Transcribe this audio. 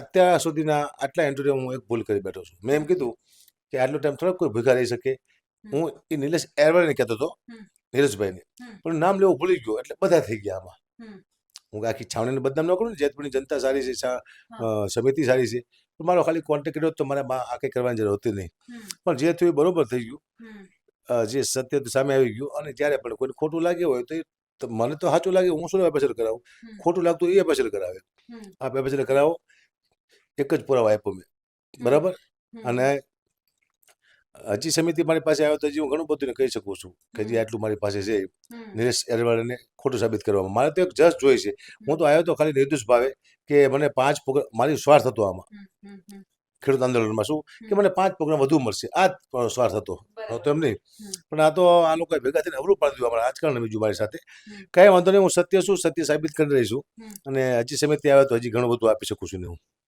અત્યાર સુધીના આટલા ઇન્ટરવ્યુ હું એક ભૂલ કરી બેઠો છું. મેં એમ કીધું કે આટલો ટાઈમ થોડોક કોઈ ભૂખા રહી શકે. હું એ નિલેશ એરવાળાને કહેતો હતો, નીરજભાઈને, પણ નામ લેવું ભૂલી ગયો એટલે બધા થઈ ગયા આમાં. હું આખી છાવણીને બદનામ ન કરું ને, જેતપુરની જનતા સારી છે, સમિતિ સારી છે, પણ મારો ખાલી કોન્ટેક્ટ કર્યો તો મારે આ કંઈ કરવાની જરૂર હતી નહીં. પણ જે થયું એ બરોબર થઈ ગયું. જે સત્ય સામે આવી ગયું. અને જ્યારે પણ કોઈને ખોટું લાગ્યું હોય તો મને તો સાચું લાગે, હું શું એપેસર કરાવું, ખોટું લાગતું એ એપેસર કરાવે. આ એપેસર કરાવો, એક જ પુરાવો આપ્યો મેં, બરાબર. અને હજી સમિતિ મારી પાસે આવ્યો તો હજી હું ઘણું બધું કહી શકું છું કે જે આટલું મારી પાસે છે નિલેશ એરવાળાને ખોટું સાબિત કરવામાં. મારે તો એક જસ્ટ જોઈ છે. હું તો આવ્યો તો ખાલી નિર્દોષ ભાવે કે મને 5 પ્રોગ્રામ, મારી સ્વાર્થ હતો આમાં ખેડૂત આંદોલનમાં, શું કે મને 5 પ્રોગ્રામ વધુ મળશે, આ જ સ્વાર્થ હતો, તો એમ નહીં. પણ આ તો આ લોકોએ ભેગા થઈને અવરું પાડી દીધું અમારા આજકાલને બીજું મારી સાથે. કાંઈ વાંધો નહીં, હું સત્ય છું, સત્ય સાબિત કરી રહીશું. અને હજી સમિતિ આવે તો હજી ઘણું બધું આપી શકું છું ને હું.